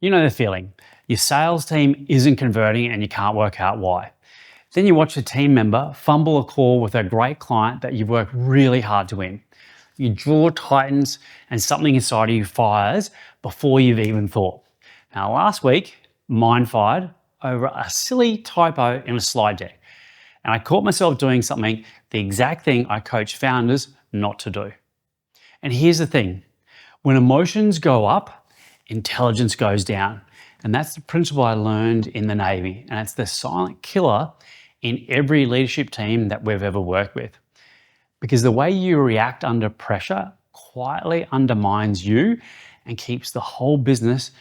You know the feeling. Your sales team isn't converting and you can't work out why. Then you watch a team member fumble a call with a great client that you've worked really hard to win. Your jaw tightens and something inside of you fires before you've even thought. Now, last week, mine fired over a silly typo in a slide deck. And I caught myself doing something, the exact thing I coach founders not to do. And here's the thing, when emotions go up, intelligence goes down. And that's the principle I learned in the Navy. And it's the silent killer in every leadership team that we've ever worked with. Because the way you react under pressure quietly undermines you and keeps the whole business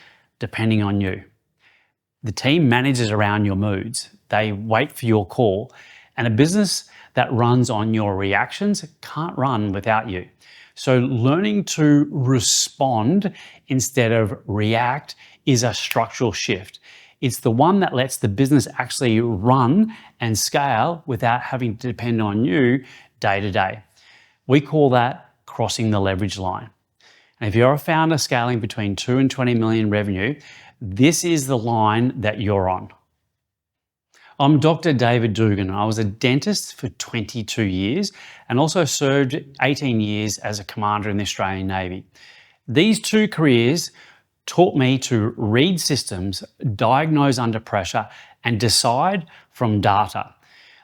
depending on you. The team manages around your moods. They wait for your call. And a business that runs on your reactions can't run without you. So learning to respond instead of react is a structural shift. It's the one that lets the business actually run and scale without having to depend on you day to day. We call that crossing the leverage line. And if you're a founder scaling between 2 and 20 million revenue, this is the line that you're on. I'm Dr. David Dugan. I was a dentist for 22 years and also served 18 years as a commander in the Australian Navy. These two careers taught me to read systems, diagnose under pressure, and decide from data.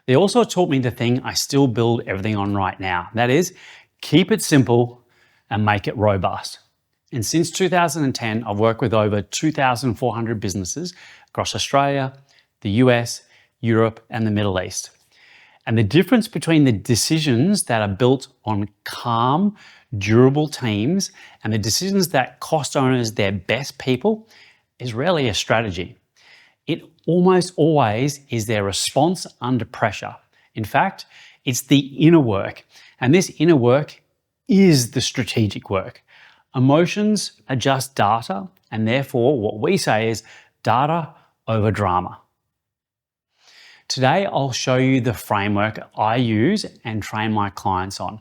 They also taught me the thing I still build everything on right now. That is, keep it simple and make it robust. And since 2010, I've worked with over 2,400 businesses across Australia, the US, Europe, and the Middle East. And the difference between the decisions that are built on calm, durable teams and the decisions that cost owners their best people is rarely a strategy. It almost always is their response under pressure. In fact, it's the inner work. And this inner work is the strategic work. Emotions are just data, and therefore what we say is data over drama. Today, I'll show you the framework I use and train my clients on.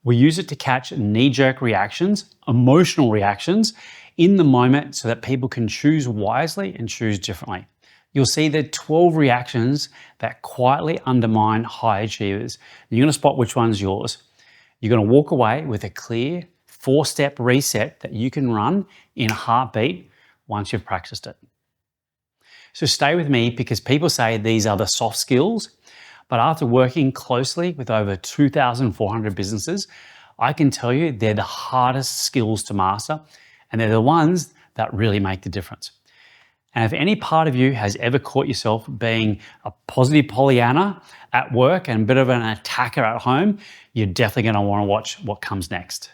We use it to catch knee-jerk reactions, emotional reactions in the moment so that people can choose wisely and choose differently. You'll see the 12 reactions that quietly undermine high achievers. You're going to spot which one's yours. You're going to walk away with a clear 4-step reset that you can run in a heartbeat once you've practiced it. So stay with me because people say these are the soft skills, but after working closely with over 2,400 businesses, I can tell you they're the hardest skills to master and they're the ones that really make the difference. And if any part of you has ever caught yourself being a positive Pollyanna at work and a bit of an attacker at home, you're definitely going to want to watch what comes next.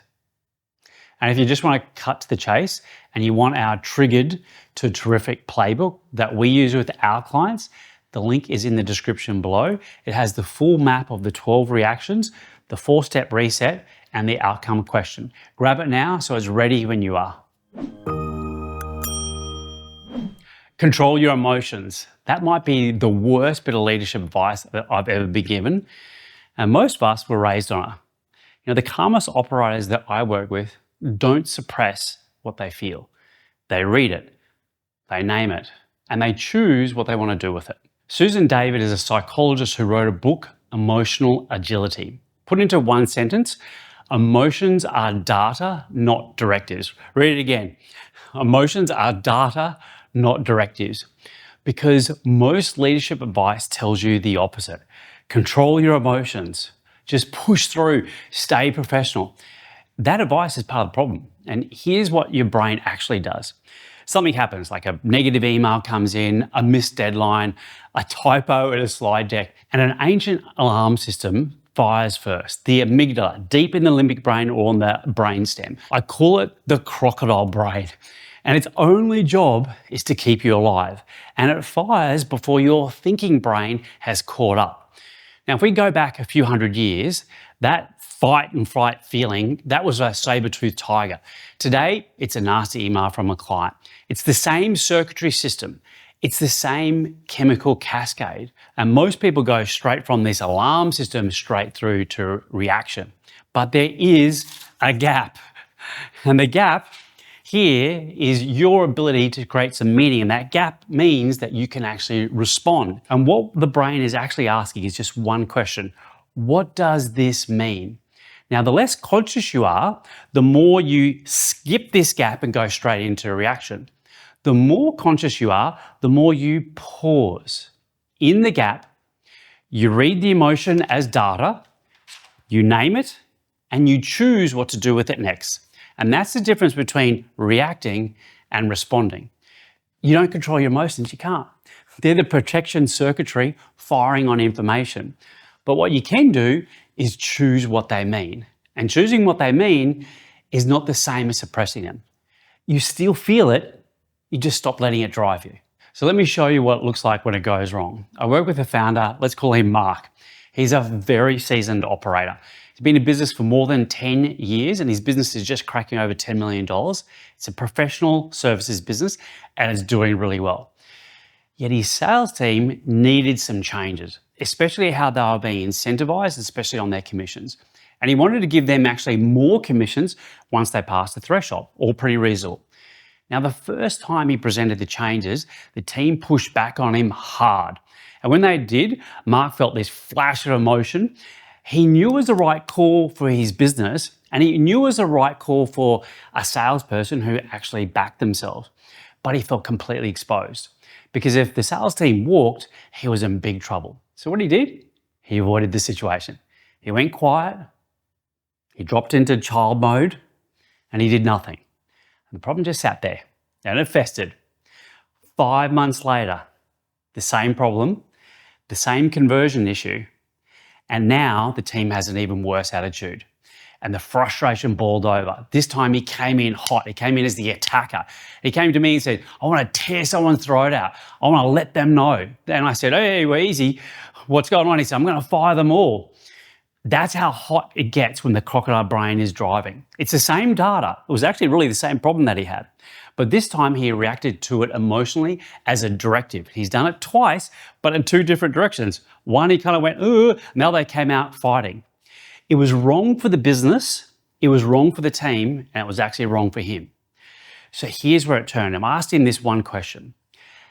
And if you just want to cut to the chase and you want our triggered to terrific playbook that we use with our clients, the link is in the description below. It has the full map of the 12 reactions, the 4-step reset, and the outcome question. Grab it now so it's ready when you are. Control your emotions. That might be the worst bit of leadership advice that I've ever been given. And most of us were raised on it. You know, the calmest operators that I work with don't suppress what they feel. They read it, they name it, and they choose what they want to do with it. Susan David is a psychologist who wrote a book, Emotional Agility. Put into one sentence, emotions are data, not directives. Read it again. Emotions are data, not directives. Because most leadership advice tells you the opposite. Control your emotions. Just push through, stay professional. That advice is part of the problem. And here's what your brain actually does. Something happens, like a negative email comes in, a missed deadline, a typo in a slide deck, and an ancient alarm system fires first. The amygdala, deep in the limbic brain or on the brainstem. I call it the crocodile brain. And its only job is to keep you alive. And it fires before your thinking brain has caught up. Now, if we go back a few hundred years, that fight and flight feeling, that was a saber-toothed tiger. Today, it's a nasty email from a client. It's the same circuitry system. It's the same chemical cascade. And most people go straight from this alarm system straight through to reaction. But there is a gap. And the gap Here is your ability to create some meaning, and that gap means that you can actually respond. And what the brain is actually asking is just one question. What does this mean? Now, the less conscious you are, the more you skip this gap and go straight into a reaction. The more conscious you are, the more you pause. In the gap, you read the emotion as data, you name it, and you choose what to do with it next. And that's the difference between reacting and responding. You don't control your emotions, you can't. They're the protection circuitry firing on information. But what you can do is choose what they mean. And choosing what they mean is not the same as suppressing them. You still feel it, you just stop letting it drive you. So let me show you what it looks like when it goes wrong. I work with a founder, let's call him Mark. He's a very seasoned operator. He's been in business for more than 10 years and his business is just cracking over $10 million. It's a professional services business and it's doing really well. Yet his sales team needed some changes, especially how they were being incentivized, especially on their commissions. And he wanted to give them actually more commissions once they passed the threshold, all pretty reasonable. Now, the first time he presented the changes, the team pushed back on him hard. And when they did, Mark felt this flash of emotion. He knew it was the right call for his business, and he knew it was the right call for a salesperson who actually backed themselves. But he felt completely exposed because if the sales team walked, he was in big trouble. So what he did, he avoided the situation. He went quiet, he dropped into child mode, and he did nothing. And the problem just sat there and it festered. 5 months later, the same problem, the same conversion issue, and now the team has an even worse attitude. And the frustration boiled over. This time he came in hot. He came in as the attacker. He came to me and said, I want to tear someone's throat out. I want to let them know. And I said, hey, we're easy. What's going on? He said, I'm going to fire them all. That's how hot it gets when the crocodile brain is driving. It's the same data. It was actually really the same problem that he had. But this time he reacted to it emotionally as a directive. He's done it twice, but in two different directions. One, he kind of went, ugh, now they came out fighting. It was wrong for the business, it was wrong for the team, and it was actually wrong for him. So here's where it turned. I asked him this one question.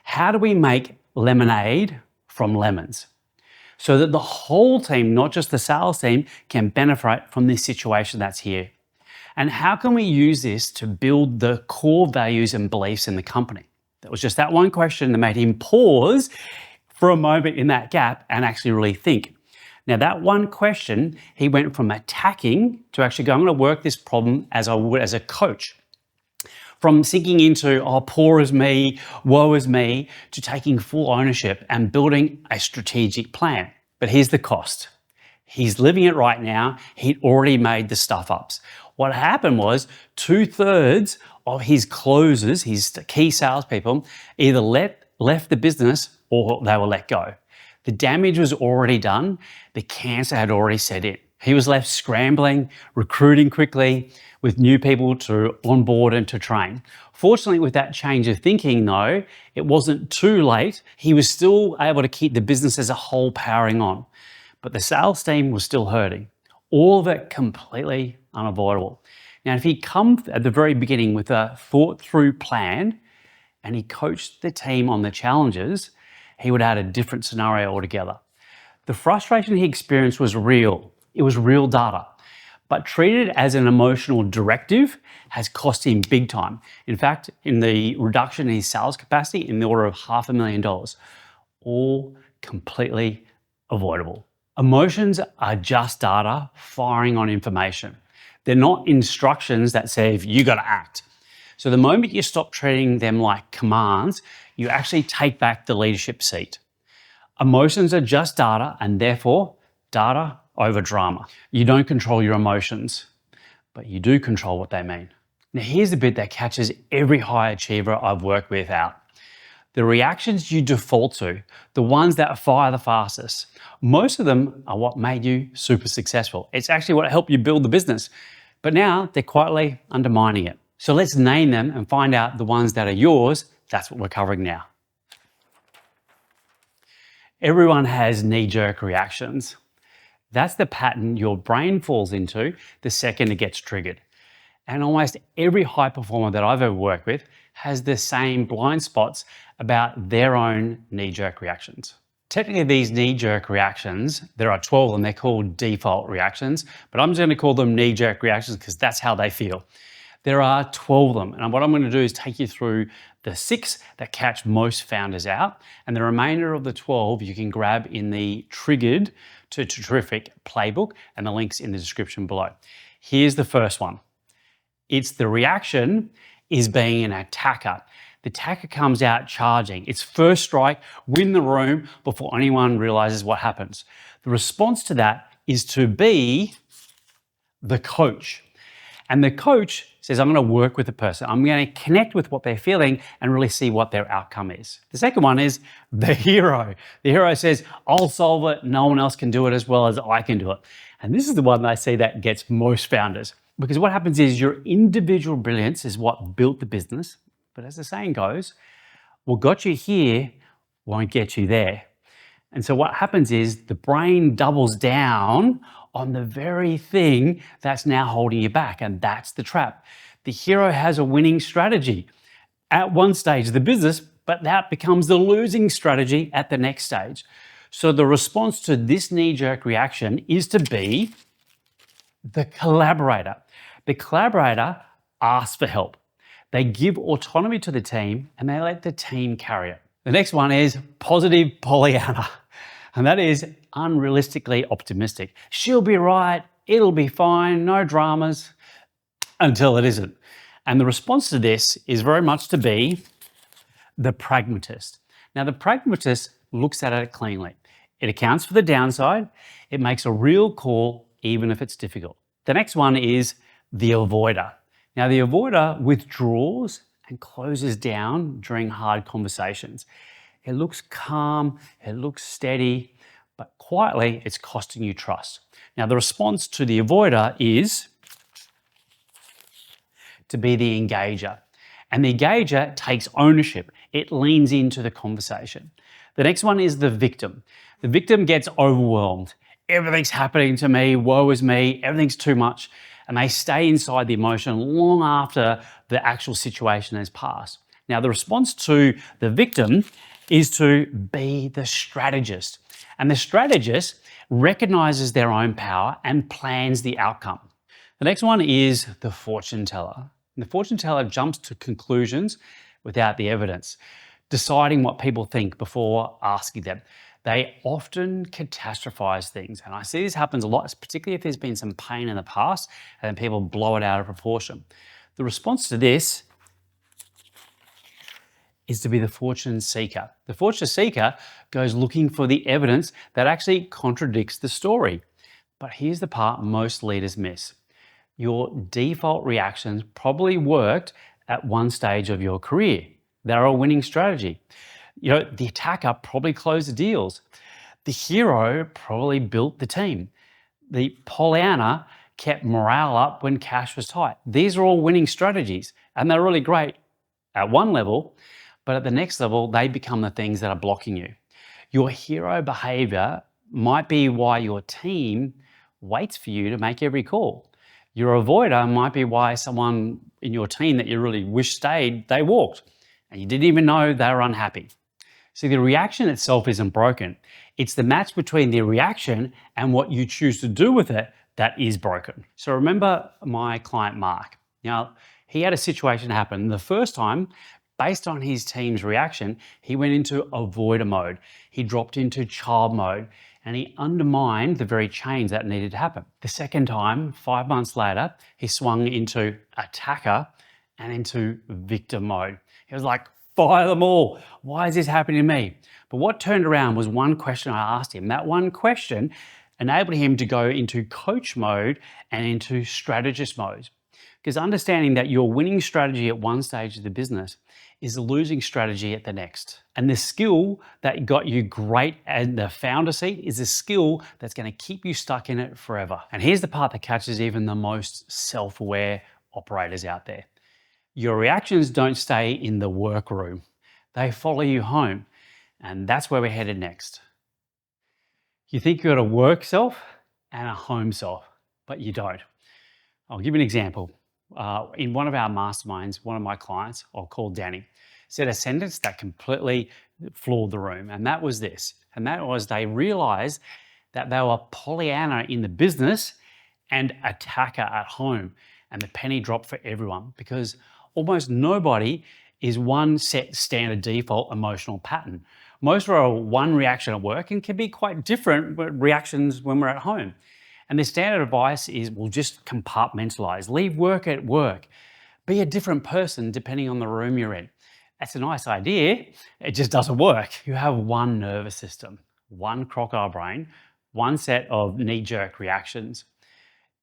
How do we make lemonade from lemons? So that the whole team, not just the sales team, can benefit from this situation that's here. And how can we use this to build the core values and beliefs in the company? That was just that one question that made him pause for a moment in that gap and actually really think. Now that one question, he went from attacking to actually going, I'm going to work this problem as I would as a coach. From sinking into, oh, poor is me, woe is me, to taking full ownership and building a strategic plan. But here's the cost. He's living it right now. He'd already made the stuff ups. What happened was 2/3 of his closers, his key salespeople, either left the business or they were let go. The damage was already done. The cancer had already set in. He was left scrambling, recruiting quickly with new people to onboard and to train. Fortunately, with that change of thinking though, it wasn't too late. He was still able to keep the business as a whole powering on, but the sales team was still hurting. All of it completely unavoidable. Now, if he'd come at the very beginning with a thought through plan and he coached the team on the challenges, he would have had a different scenario altogether. The frustration he experienced was real. It was real data, but treated as an emotional directive has cost him big time. In fact, in the reduction in his sales capacity in the order of $500,000, all completely avoidable. Emotions are just data firing on information. They're not instructions that say, you got to act. So the moment you stop treating them like commands, you actually take back the leadership seat. Emotions are just data and therefore data over drama. You don't control your emotions, but you do control what they mean. Now here's the bit that catches every high achiever I've worked with out. The reactions you default to, the ones that fire the fastest, most of them are what made you super successful. It's actually what helped you build the business, but now they're quietly undermining it. So let's name them and find out the ones that are yours. That's what we're covering now. Everyone has knee-jerk reactions. That's the pattern your brain falls into the second it gets triggered. And almost every high performer that I've ever worked with has the same blind spots about their own knee-jerk reactions. Technically, these knee-jerk reactions, there are 12 of them, they're called default reactions, but I'm just going to call them knee-jerk reactions because that's how they feel. There are 12 of them, and what I'm going to do is take you through the 6 that catch most founders out, and the remainder of the 12 you can grab in the Triggered to Terrific playbook, and the link's in the description below. Here's the first one. It's the reaction is being an attacker. The attacker comes out charging. It's first strike, win the room before anyone realizes what happens. The response to that is to be the coach. And the coach says, I'm going to work with the person. I'm going to connect with what they're feeling and really see what their outcome is. The second one is the hero. The hero says, I'll solve it. No one else can do it as well as I can do it. And this is the one that I see that gets most founders. Because what happens is your individual brilliance is what built the business. But as the saying goes, what got you here won't get you there. And so what happens is the brain doubles down on the very thing that's now holding you back. And that's the trap. The hero has a winning strategy at one stage of the business, but that becomes the losing strategy at the next stage. So the response to this knee-jerk reaction is to be the collaborator. The collaborator asks for help. They give autonomy to the team and they let the team carry it. The next one is positive Pollyanna. And that is unrealistically optimistic. She'll be right, it'll be fine, no dramas, until it isn't. And the response to this is very much to be the pragmatist. Now, the pragmatist looks at it cleanly. It accounts for the downside. It makes a real call, even if it's difficult. The next one is the avoider. Now, the avoider withdraws and closes down during hard conversations. It looks calm, it looks steady, but quietly it's costing you trust. Now, the response to the avoider is to be the engager. And the engager takes ownership. It leans into the conversation. The next one is the victim. The victim gets overwhelmed. Everything's happening to me, woe is me, everything's too much. And they stay inside the emotion long after the actual situation has passed. Now, the response to the victim is to be the strategist. And the strategist recognizes their own power and plans the outcome. The next one is the fortune teller. And the fortune teller jumps to conclusions without the evidence, deciding what people think before asking them. They often catastrophize things. And I see this happens a lot, particularly if there's been some pain in the past and then people blow it out of proportion. The response to this is to be the fortune seeker. The fortune seeker goes looking for the evidence that actually contradicts the story. But here's the part most leaders miss. Your default reactions probably worked at one stage of your career. They're a winning strategy. The attacker probably closed the deals. The hero probably built the team. The Pollyanna kept morale up when cash was tight. These are all winning strategies, and they're really great at one level, but at the next level, they become the things that are blocking you. Your hero behavior might be why your team waits for you to make every call. Your avoider might be why someone in your team that you really wish stayed, they walked, and you didn't even know they were unhappy. See, the reaction itself isn't broken. It's the match between the reaction and what you choose to do with it that is broken. So remember my client, Mark. Now, he had a situation happen. The first time, based on his team's reaction, he went into avoider mode. He dropped into child mode and he undermined the very change that needed to happen. The second time, 5 months later, he swung into attacker and into victim mode. He was like, fire them all. Why is this happening to me? But what turned around was one question I asked him. That one question enabled him to go into coach mode and into strategist mode. Because understanding that your winning strategy at one stage of the business is a losing strategy at the next. And the skill that got you great at the founder seat is a skill that's going to keep you stuck in it forever. And here's the part that catches even the most self-aware operators out there. Your reactions don't stay in the workroom. They follow you home. And that's where we're headed next. You think you've got a work self and a home self, but you don't. I'll give you an example. in one of our masterminds, one of my clients, I'll call Danny, said a sentence that completely floored the room. And that was this. And that was they realized that they were Pollyanna in the business and attacker at home. And the penny dropped for everyone because almost nobody is one set standard default emotional pattern. Most are one reaction at work and can be quite different reactions when we're at home. And the standard advice is, well, just compartmentalize, leave work at work, be a different person depending on the room you're in. That's a nice idea, it just doesn't work. You have one nervous system, one crocodile brain, one set of knee-jerk reactions.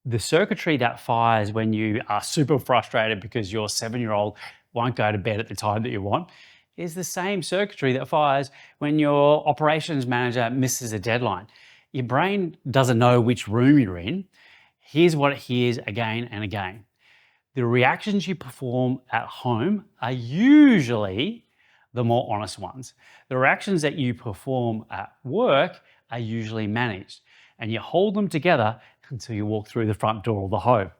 The circuitry that fires when you are super frustrated because your 7-year-old won't go to bed at the time that you want is the same circuitry that fires when your operations manager misses a deadline. Your brain doesn't know which room you're in. Here's what it hears again and again. The reactions you perform at home are usually the more honest ones. The reactions that you perform at work are usually managed, and you hold them together until you walk through the front door of the home.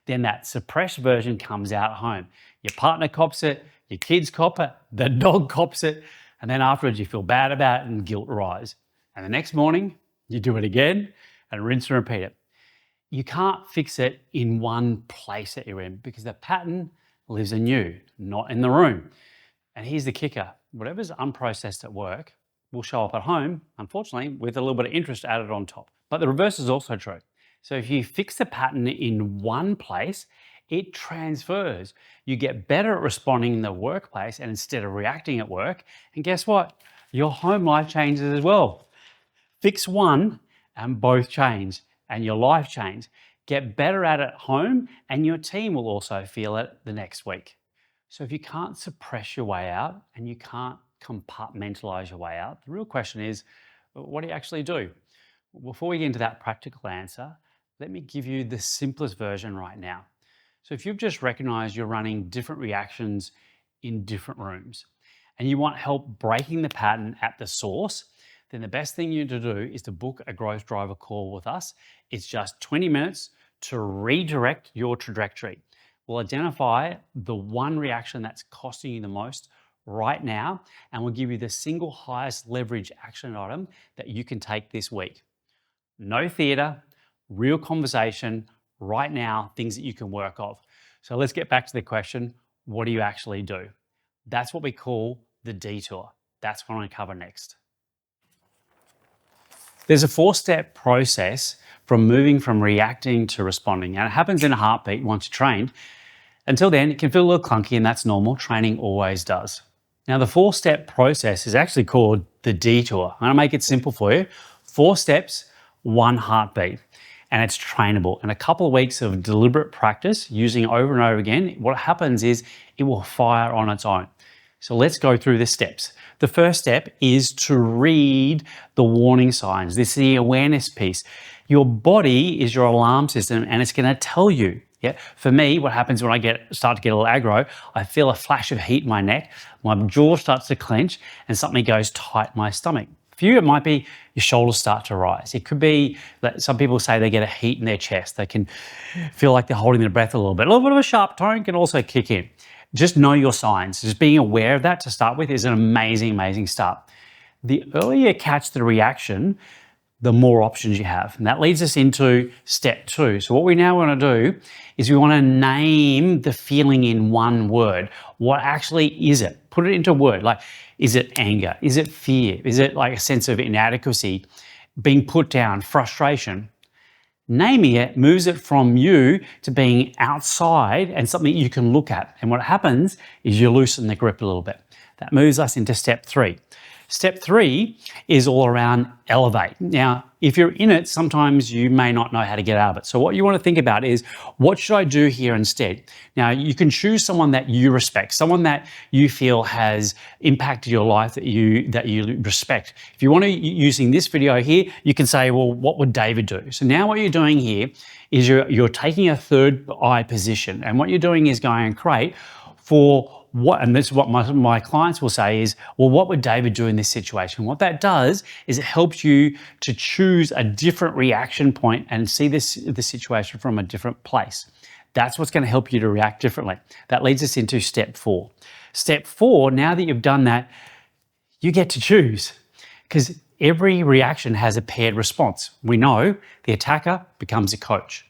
Then that suppressed version comes out at home. Your partner cops it, your kids cop it, the dog cops it, and then afterwards you feel bad about it and guilt arises. And the next morning, you do it again and rinse and repeat it. You can't fix it in one place that you're in because the pattern lives in you, not in the room. And here's the kicker. Whatever's unprocessed at work will show up at home, unfortunately, with a little bit of interest added on top. But the reverse is also true. So if you fix the pattern in one place, it transfers. You get better at responding in the workplace and instead of reacting at work. And guess what? Your home life changes as well. Fix one and both change and your life change. Get better at it at home and your team will also feel it the next week. So if you can't suppress your way out and you can't compartmentalize your way out, the real question is, what do you actually do? Before we get into that practical answer, let me give you the simplest version right now. So if you've just recognized you're running different reactions in different rooms and you want help breaking the pattern at the source, then the best thing you need to do is to book a growth driver call with us. It's just 20 minutes to redirect your trajectory. We'll identify the one reaction that's costing you the most right now, and we'll give you the single highest leverage action item that you can take this week. No theater, real conversation, right now, things that you can work off. So let's get back to the question, what do you actually do? That's what we call the detour. That's what I'm going to cover next. There's a 4-step process from moving from reacting to responding, and it happens in a heartbeat once you're trained. Until then, it can feel a little clunky, and that's normal. Training always does. Now, the 4-step process is actually called the detour. I'm going to make it simple for you. 4 steps, 1 heartbeat, and it's trainable. In a couple of weeks of deliberate practice, using it over and over again, what happens is it will fire on its own. So let's go through the steps. The first step is to read the warning signs. This is the awareness piece. Your body is your alarm system and it's going to tell you. Yeah. For me, what happens when I start to get a little aggro, I feel a flash of heat in my neck, my jaw starts to clench and something goes tight in my stomach. For you, it might be your shoulders start to rise. It could be that some people say they get a heat in their chest. They can feel like they're holding their breath a little bit. A little bit of a sharp tone can also kick in. Just know your signs. Just being aware of that to start with is an amazing, amazing start. The earlier you catch the reaction, the more options you have. And that leads us into step 2. So what we now want to do is we want to name the feeling in one word. What actually is it? Put it into a word. Like, is it anger? Is it fear? Is it like a sense of inadequacy, being put down, frustration? Naming it moves it from you to being outside and something you can look at. And what happens is you loosen the grip a little bit. That moves us into step 3. Step 3 is all around elevate. Now, if you're in it, sometimes you may not know how to get out of it. So what you want to think about is, what should I do here instead? Now, you can choose someone that you respect, someone that you feel has impacted your life that you respect. If you want to, using this video here, you can say, well, what would David do? So now what you're doing here is you're taking a third eye position. And what you're doing is going, great, for what, and this is what my clients will say is, well, what would David do in this situation? What that does is it helps you to choose a different reaction point and see the situation from a different place. That's what's going to help you to react differently. That leads us into step 4. Step 4, now that you've done that, you get to choose, because every reaction has a paired response. We know the attacker becomes a coach.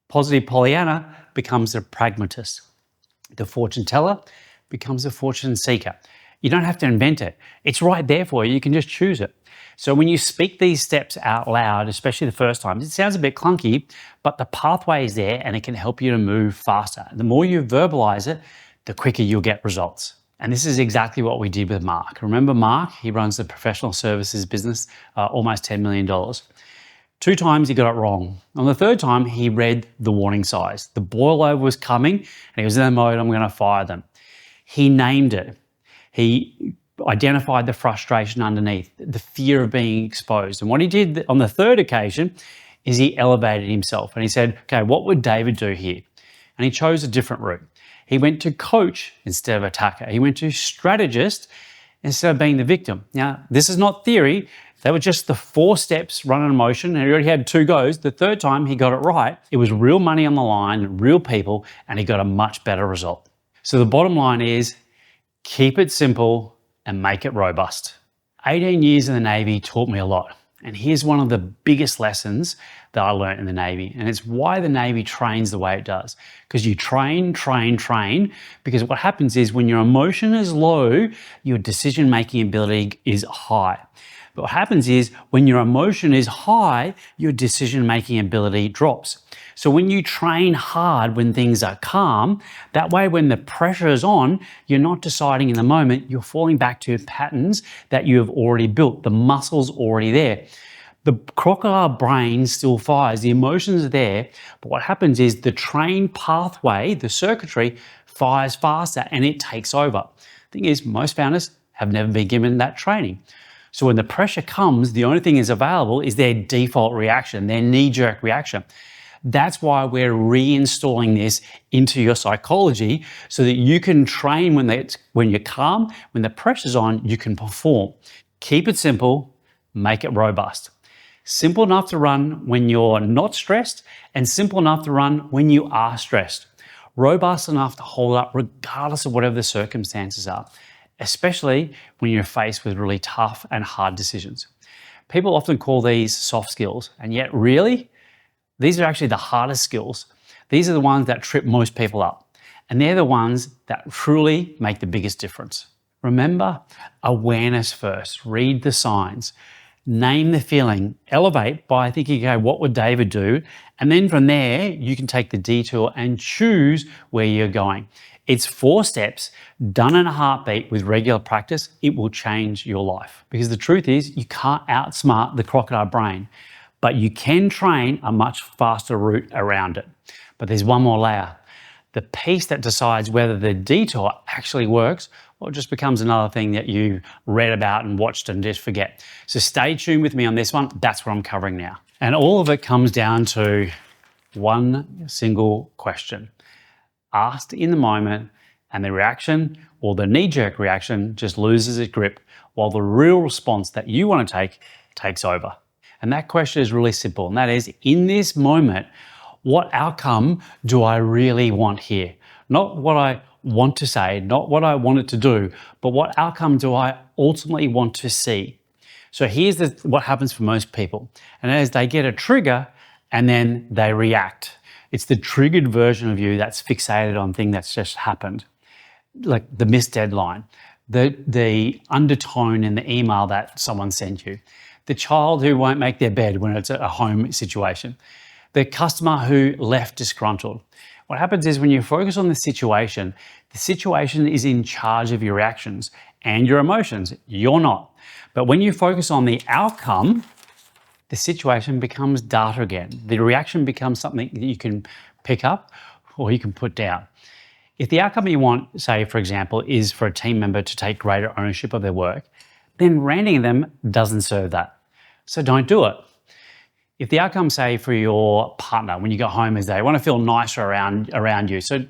Positive Pollyanna becomes a pragmatist. The fortune teller becomes a fortune seeker. You don't have to invent it. It's right there for you. You can just choose it. So when you speak these steps out loud, especially the first time, it sounds a bit clunky, but the pathway is there and it can help you to move faster. The more you verbalize it, the quicker you'll get results. And this is exactly what we did with Mark. Remember Mark? He runs the professional services business, almost $10 million. 2 times he got it wrong. On the 3rd time, he read the warning signs. The boil over was coming and he was in the mode, I'm going to fire them. He named it. He identified the frustration underneath, the fear of being exposed. And what he did on the 3rd occasion is he elevated himself and he said, okay, what would David do here? And he chose a different route. He went to coach instead of attacker. He went to strategist instead of being the victim. Now, this is not theory. They were just the 4 steps run in motion, and he already had 2 goes. The 3rd time he got it right. It was real money on the line, real people, and he got a much better result. So the bottom line is, keep it simple and make it robust. 18 years in the Navy taught me a lot. And here's one of the biggest lessons that I learned in the Navy. And it's why the Navy trains the way it does. Because you train, because what happens is when your emotion is low, your decision-making ability is high. But what happens is when your emotion is high, your decision-making ability drops. So when you train hard when things are calm, that way when the pressure is on, you're not deciding in the moment, you're falling back to patterns that you have already built. The muscle's already there. The crocodile brain still fires, the emotions are there, but what happens is the trained pathway, the circuitry, fires faster and it takes over. The thing is, most founders have never been given that training. So when the pressure comes, the only thing is available is their default reaction, their knee-jerk reaction. That's why we're reinstalling this into your psychology so that you can train when you're calm, when the pressure's on, you can perform. Keep it simple, make it robust. Simple enough to run when you're not stressed and simple enough to run when you are stressed. Robust enough to hold up regardless of whatever the circumstances are, especially when you're faced with really tough and hard decisions. People often call these soft skills, and yet really, these are actually the hardest skills. These are the ones that trip most people up, and they're the ones that truly make the biggest difference. Remember, awareness first. Read the signs. Name the feeling. Elevate by thinking, okay, what would David do? And then from there, you can take the detour and choose where you're going. It's 4 steps done in a heartbeat with regular practice. It will change your life. Because the truth is, you can't outsmart the crocodile brain, but you can train a much faster route around it. But there's one more layer. The piece that decides whether the detour actually works or it just becomes another thing that you read about and watched and just forget. So stay tuned with me on this one. That's what I'm covering now. And all of it comes down to one single question. Asked in the moment, and the reaction or the knee-jerk reaction just loses its grip while the real response that you want to take takes over. And that question is really simple, and that is, in this moment, what outcome do I really want here? Not what I want to say, not what I want it to do, but what outcome do I ultimately want to see? So here's what happens for most people, and that is they get a trigger and then they react. It's the triggered version of you that's fixated on thing that's just happened, like the missed deadline, the undertone in the email that someone sent you, the child who won't make their bed when it's a home situation, the customer who left disgruntled. What happens is when you focus on the situation is in charge of your reactions and your emotions. You're not. But when you focus on the outcome, the situation becomes data again. The reaction becomes something that you can pick up or you can put down. If the outcome you want, say, for example, is for a team member to take greater ownership of their work, then ranting them doesn't serve that. So don't do it. If the outcome, say, for your partner, when you go home is they want to feel nicer around you, so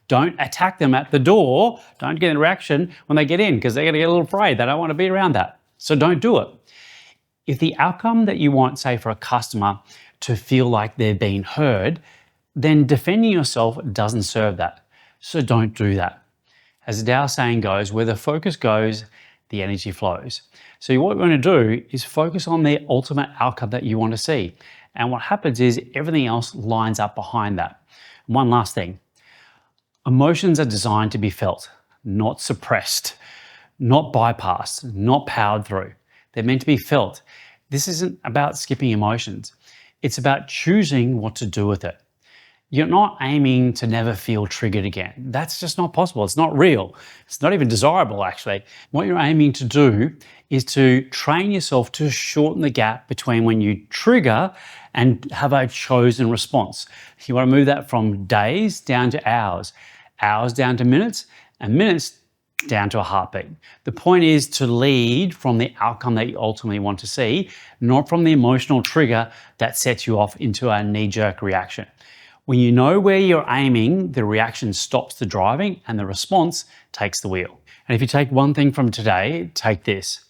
don't attack them at the door. Don't get a reaction when they get in because they're going to get a little afraid. They don't want to be around that. So don't do it. If the outcome that you want, say, for a customer to feel like they're being heard, then defending yourself doesn't serve that. So don't do that. As the Tao saying goes, where the focus goes, the energy flows. So what we're going to do is focus on the ultimate outcome that you want to see. And what happens is everything else lines up behind that. One last thing. Emotions are designed to be felt, not suppressed, not bypassed, not powered through. They're meant to be felt. This isn't about skipping emotions. It's about choosing what to do with it. You're not aiming to never feel triggered again. That's just not possible. It's not real. It's not even desirable, actually. What you're aiming to do is to train yourself to shorten the gap between when you trigger and have a chosen response. You want to move that from days down to hours, hours down to minutes, and minutes down to a heartbeat. The point is to lead from the outcome that you ultimately want to see, not from the emotional trigger that sets you off into a knee-jerk reaction. When you know where you're aiming, the reaction stops the driving and the response takes the wheel. And if you take one thing from today, take this.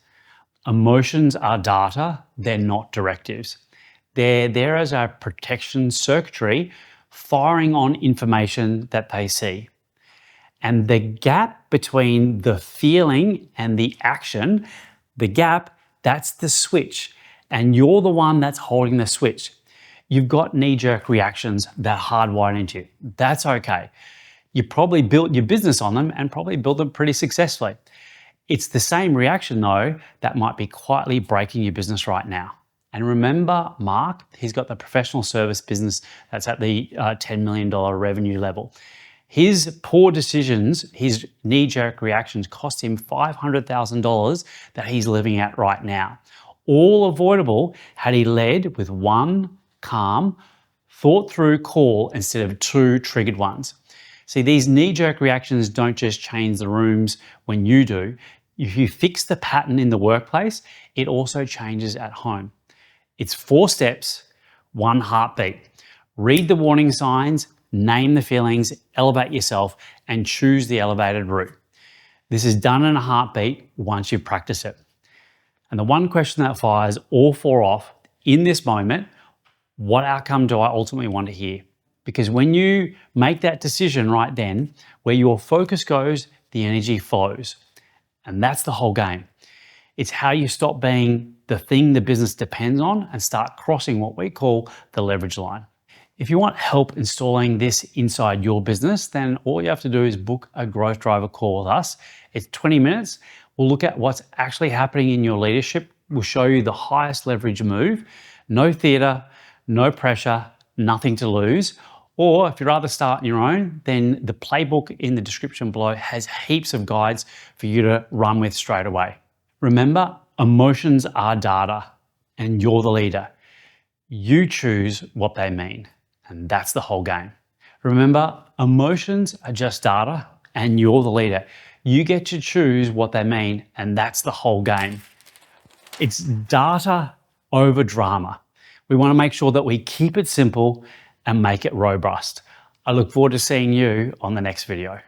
Emotions are data, they're not directives. They're there as a protection circuitry firing on information that they see. And the gap between the feeling and the action, the gap, that's the switch. And you're the one that's holding the switch. You've got knee-jerk reactions that are hardwired into you. That's okay. You probably built your business on them and probably built them pretty successfully. It's the same reaction though that might be quietly breaking your business right now. And remember Mark, he's got the professional service business that's at the $10 million revenue level. His poor decisions, his knee-jerk reactions cost him $500,000 that he's living at right now. All avoidable had he led with one calm, thought-through call instead of two triggered ones. See, these knee-jerk reactions don't just change the rooms when you do. If you fix the pattern in the workplace, it also changes at home. It's 4 steps, 1 heartbeat. Read the warning signs, name the feelings, elevate yourself, and choose the elevated route. This is done in a heartbeat once you practice it. And the one question that fires all 4 off in this moment, what outcome do I ultimately want to hear? Because when you make that decision right then, where your focus goes, the energy flows. And that's the whole game. It's how you stop being the thing the business depends on and start crossing what we call the leverage line. If you want help installing this inside your business, then all you have to do is book a growth driver call with us. It's 20 minutes. We'll look at what's actually happening in your leadership. We'll show you the highest leverage move. No theater, no pressure, nothing to lose. Or if you'd rather start on your own, then the playbook in the description below has heaps of guides for you to run with straight away. Remember, emotions are data and you're the leader. You choose what they mean, and that's the whole game. Remember, emotions are just data and you're the leader. You get to choose what they mean, and that's the whole game. It's data over drama. We want to make sure that we keep it simple and make it robust. I look forward to seeing you on the next video.